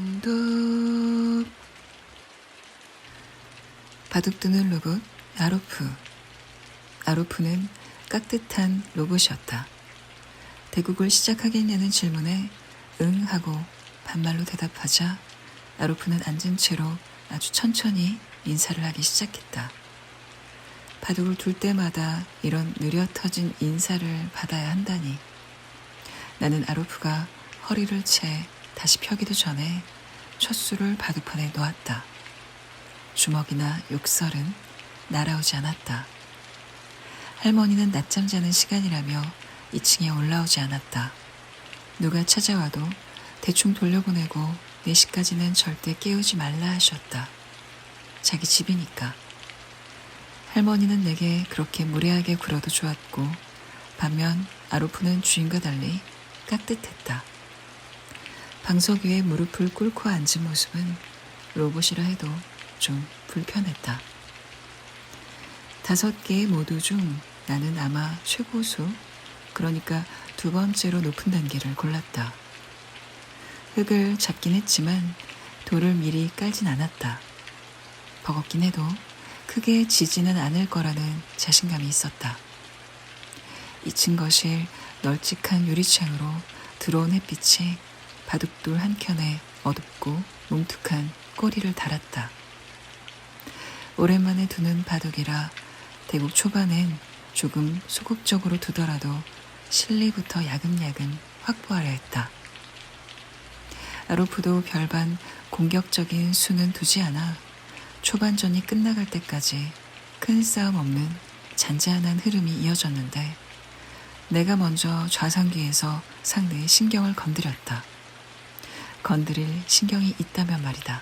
우중낭독. 바둑두는 로봇 아로프. 아로프는 깍듯한 로봇이었다. 대국을 시작하겠냐는 질문에 응 하고 반말로 대답하자 아로프는 앉은 채로 아주 천천히 인사를 하기 시작했다. 바둑을 둘 때마다 이런 느려 터진 인사를 받아야 한다니. 나는 아로프가 허리를 채 다시 펴기도 전에 첫 수를 바둑판에 놓았다. 주먹이나 욕설은 날아오지 않았다. 할머니는 낮잠 자는 시간이라며 2층에 올라오지 않았다. 누가 찾아와도 대충 돌려보내고 4시까지는 절대 깨우지 말라 하셨다. 자기 집이니까. 할머니는 내게 그렇게 무례하게 굴어도 좋았고 반면 아로프는 주인과 달리 깍듯했다. 방석 위에 무릎을 꿇고 앉은 모습은 로봇이라 해도 좀 불편했다. 5개 모두 중 나는 아마 최고수, 그러니까 2번째로 높은 단계를 골랐다. 흙을 잡긴 했지만 돌을 미리 깔진 않았다. 버겁긴 해도 크게 지지는 않을 거라는 자신감이 있었다. 2층 거실 널찍한 유리창으로 들어온 햇빛이 바둑돌 한켠에 어둡고 뭉툭한 꼬리를 달았다. 오랜만에 두는 바둑이라 대국 초반엔 조금 소극적으로 두더라도 실리부터 야금야금 확보하려 했다. 아로프도 별반 공격적인 수는 두지 않아 초반전이 끝나갈 때까지 큰 싸움 없는 잔잔한 흐름이 이어졌는데 내가 먼저 좌상귀에서 상대의 신경을 건드렸다. 건드릴 신경이 있다면 말이다.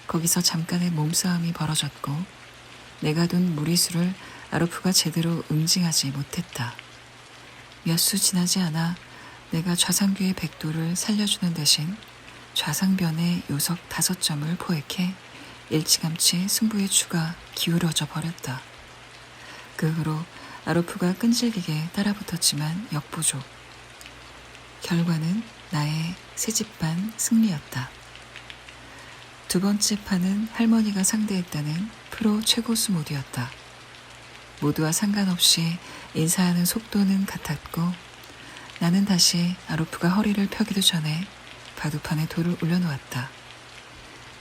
거기서 잠깐의 몸싸움이 벌어졌고 내가 둔 무리수를 아로프가 제대로 응징하지 못했다. 몇 수 지나지 않아 내가 좌상귀의 백도를 살려주는 대신 좌상변의 요석 5점을 포획해 일찌감치 승부의 추가 기울어져 버렸다. 그 후로 아로프가 끈질기게 따라붙었지만 역부족. 결과는 나의 새집반 승리였다. 2번째 판은 할머니가 상대했다는 프로 최고수 모드였다. 모두와 상관없이 인사하는 속도는 같았고 나는 다시 아로프가 허리를 펴기도 전에 바둑판에 돌을 올려놓았다.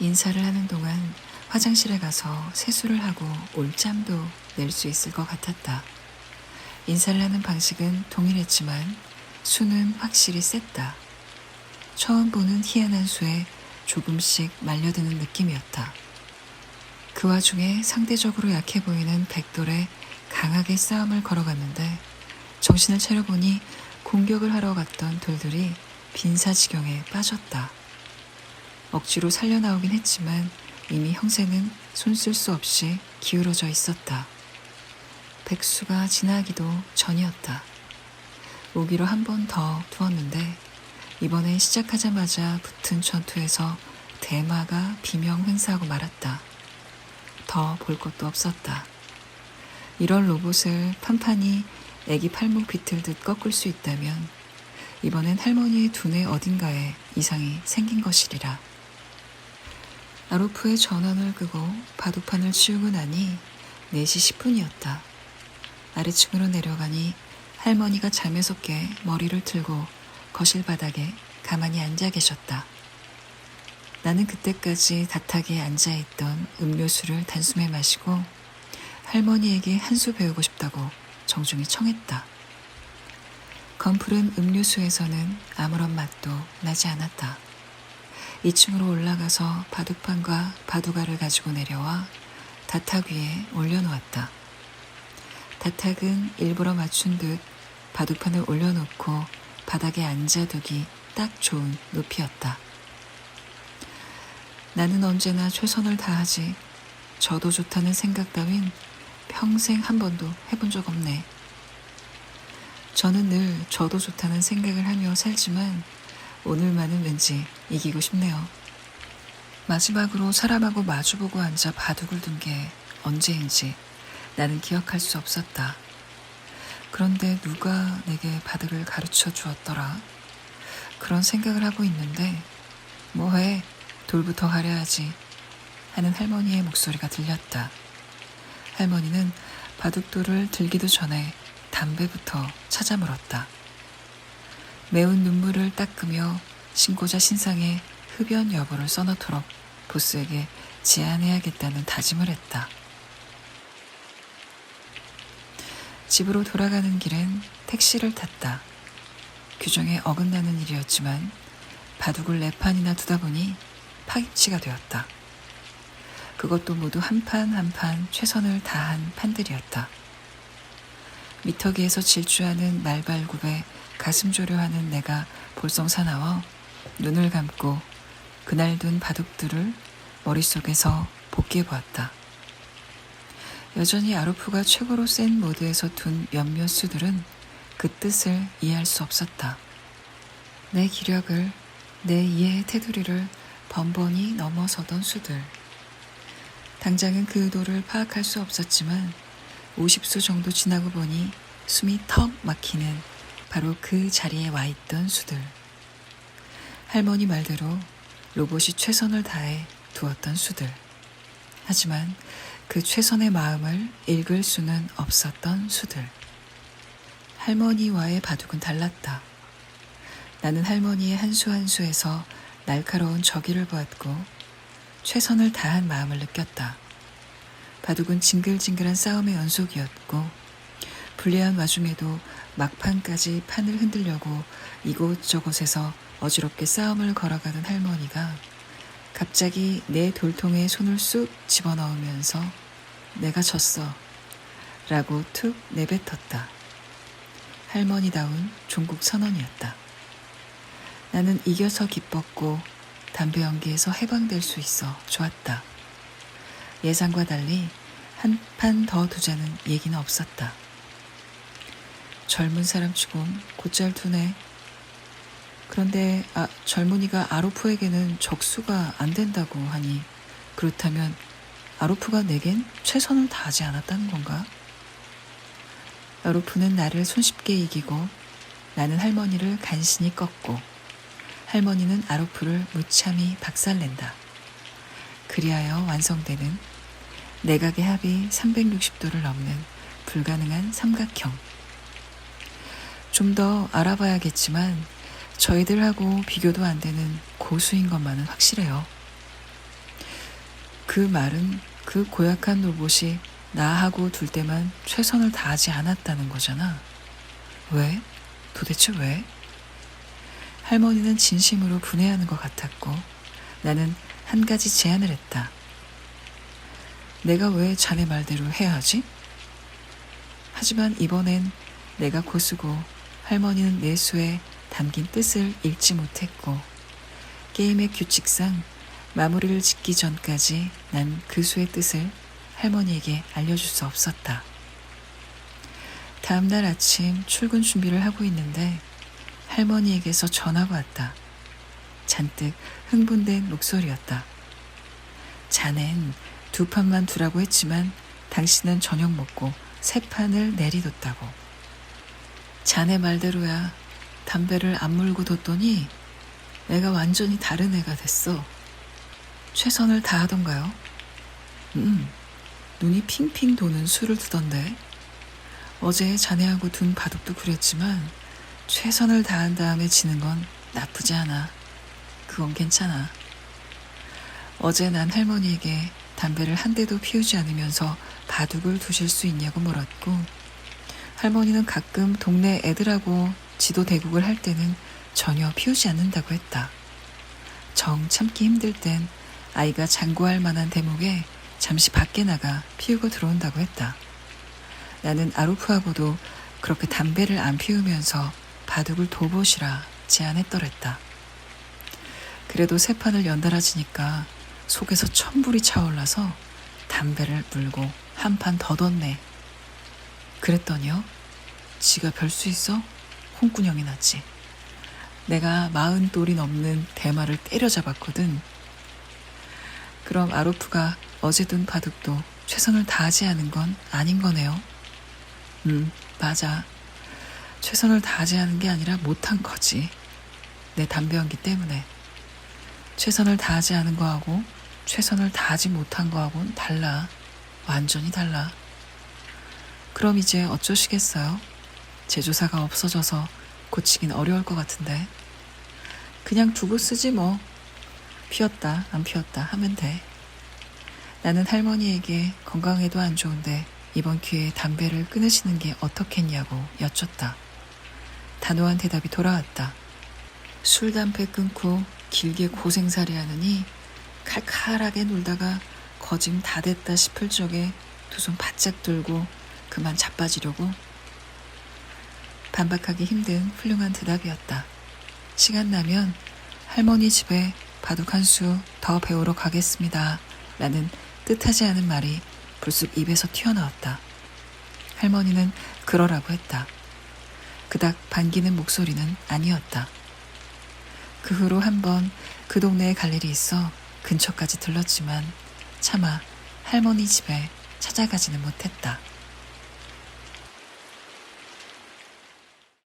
인사를 하는 동안 화장실에 가서 세수를 하고 올잠도 낼 수 있을 것 같았다. 인사를 하는 방식은 동일했지만 수는 확실히 셌다. 처음 보는 희한한 수에 조금씩 말려드는 느낌이었다. 그 와중에 상대적으로 약해 보이는 백돌에 강하게 싸움을 걸어갔는데 정신을 차려보니 공격을 하러 갔던 돌들이 빈사지경에 빠졌다. 억지로 살려나오긴 했지만 이미 형세는 손 쓸 수 없이 기울어져 있었다. 백수가 지나기도 전이었다. 오기로 한 번 더 두었는데 이번에 시작하자마자 붙은 전투에서 대마가 비명 횡사하고 말았다. 더 볼 것도 없었다. 이런 로봇을 판판이 애기 팔목 비틀듯 꺾을 수 있다면 이번엔 할머니의 두뇌 어딘가에 이상이 생긴 것이리라. 아로프의 전원을 끄고 바둑판을 치우고 나니 4시 10분이었다. 아래층으로 내려가니 할머니가 잠에서 깨 머리를 틀고 거실 바닥에 가만히 앉아 계셨다. 나는 그때까지 다탁에 앉아있던 음료수를 단숨에 마시고 할머니에게 한 수 배우고 싶다고 정중히 청했다. 검푸른 음료수에서는 아무런 맛도 나지 않았다. 2층으로 올라가서 바둑판과 바둑알을 가지고 내려와 다탁 위에 올려놓았다. 다탁은 일부러 맞춘 듯 바둑판을 올려놓고 바닥에 앉아두기 딱 좋은 높이였다. 나는 언제나 최선을 다하지 저도 좋다는 생각 따윈 평생 한 번도 해본 적 없네. 저는 늘 저도 좋다는 생각을 하며 살지만 오늘만은 왠지 이기고 싶네요. 마지막으로 사람하고 마주보고 앉아 바둑을 둔 게 언제인지 나는 기억할 수 없었다. 그런데 누가 내게 바둑을 가르쳐 주었더라. 그런 생각을 하고 있는데 뭐해, 돌부터 가려야지 하는 할머니의 목소리가 들렸다. 할머니는 바둑돌을 들기도 전에 담배부터 찾아 물었다. 매운 눈물을 닦으며 신고자 신상에 흡연 여부를 써놓도록 보스에게 제안해야겠다는 다짐을 했다. 집으로 돌아가는 길엔 택시를 탔다. 규정에 어긋나는 일이었지만 바둑을 4판이나 두다 보니 파김치가 되었다. 그것도 모두 한 판 한 판 최선을 다한 판들이었다. 미터기에서 질주하는 말발굽에 가슴 조려하는 내가 볼썽사나워 눈을 감고 그날 둔 바둑들을 머릿속에서 복기해보았다. 여전히 아루프가 최고로 센 모드에서 둔 몇몇 수들은 그 뜻을 이해할 수 없었다. 내 기력을, 내 이해의 테두리를 번번이 넘어서던 수들. 당장은 그 의도를 파악할 수 없었지만 50수 정도 지나고 보니 숨이 턱 막히는 바로 그 자리에 와 있던 수들. 할머니 말대로 로봇이 최선을 다해 두었던 수들. 하지만 그 최선의 마음을 읽을 수는 없었던 수들. 할머니와의 바둑은 달랐다. 나는 할머니의 한 수 한 수에서 날카로운 저기를 보았고 최선을 다한 마음을 느꼈다. 바둑은 징글징글한 싸움의 연속이었고 불리한 와중에도 막판까지 판을 흔들려고 이곳저곳에서 어지럽게 싸움을 걸어가던 할머니가 갑자기 내 돌통에 손을 쑥 집어넣으면서 내가 졌어 라고 툭 내뱉었다. 할머니다운 종국 선언이었다. 나는 이겨서 기뻤고 담배 연기에서 해방될 수 있어 좋았다. 예상과 달리 한 판 더 두자는 얘기는 없었다. 젊은 사람치곤 곧잘 두네. 그런데 젊은이가 아로프에게는 적수가 안 된다고 하니 그렇다면 아로프가 내겐 최선을 다하지 않았다는 건가? 아로프는 나를 손쉽게 이기고 나는 할머니를 간신히 꺾고 할머니는 아로프를 무참히 박살낸다. 그리하여 완성되는 내각의 합이 360도를 넘는 불가능한 삼각형. 좀 더 알아봐야겠지만 저희들하고 비교도 안 되는 고수인 것만은 확실해요. 그 말은 그 고약한 로봇이 나하고 둘 때만 최선을 다하지 않았다는 거잖아. 왜? 도대체 왜? 할머니는 진심으로 분해하는 것 같았고 나는 한 가지 제안을 했다. 내가 왜 자네 말대로 해야 하지? 하지만 이번엔 내가 고수고 할머니는 내 수에 담긴 뜻을 읽지 못했고 게임의 규칙상 마무리를 짓기 전까지 난 그 수의 뜻을 할머니에게 알려줄 수 없었다. 다음 날 아침 출근 준비를 하고 있는데 할머니에게서 전화가 왔다. 잔뜩 흥분된 목소리였다. 자넨 2판만 두라고 했지만 당신은 저녁 먹고 3판을 내리뒀다고. 자네 말대로야. 담배를 안 물고 뒀더니 애가 완전히 다른 애가 됐어. 최선을 다하던가요? 눈이 핑핑 도는 수를 두던데. 어제 자네하고 둔 바둑도 그랬지만 최선을 다한 다음에 지는 건 나쁘지 않아. 그건 괜찮아. 어제 난 할머니에게 담배를 한 대도 피우지 않으면서 바둑을 두실 수 있냐고 물었고 할머니는 가끔 동네 애들하고 지도 대국을 할 때는 전혀 피우지 않는다고 했다. 정 참기 힘들 땐 아이가 장구할 만한 대목에 잠시 밖에 나가 피우고 들어온다고 했다. 나는 아루프하고도 그렇게 담배를 안 피우면서 바둑을 둬보시라 제안했더랬다. 그래도 3판을 연달아 지니까 속에서 천불이 차올라서 담배를 물고 한 판 더 뒀네. 그랬더니요. 지가 별 수 있어? 홍군형이 났지. 내가 40돌이 넘는 대마를 때려잡았거든. 그럼 아로프가 어제 둔 바둑도 최선을 다하지 않은 건 아닌 거네요. 맞아. 최선을 다하지 않은 게 아니라 못한 거지. 내 담배 연기 때문에. 최선을 다하지 않은 거하고 최선을 다하지 못한 거하고는 달라. 완전히 달라. 그럼 이제 어쩌시겠어요? 제조사가 없어져서 고치긴 어려울 것 같은데. 그냥 두고 쓰지 뭐. 피웠다 안 피웠다 하면 돼. 나는 할머니에게 건강에도 안 좋은데 이번 기회에 담배를 끊으시는 게 어떻겠냐고 여쭙다. 단호한 대답이 돌아왔다. 술 담배 끊고 길게 고생살이 하느니 칼칼하게 놀다가 거짐 다 됐다 싶을 적에 두 손 바짝 들고 그만 자빠지려고. 반박하기 힘든 훌륭한 대답이었다. 시간 나면 할머니 집에 바둑 한 수 더 배우러 가겠습니다. 라는 뜻하지 않은 말이 불쑥 입에서 튀어나왔다. 할머니는 그러라고 했다. 그닥 반기는 목소리는 아니었다. 그 후로 한번 그 동네에 갈 일이 있어 근처까지 들렀지만 차마 할머니 집에 찾아가지는 못했다.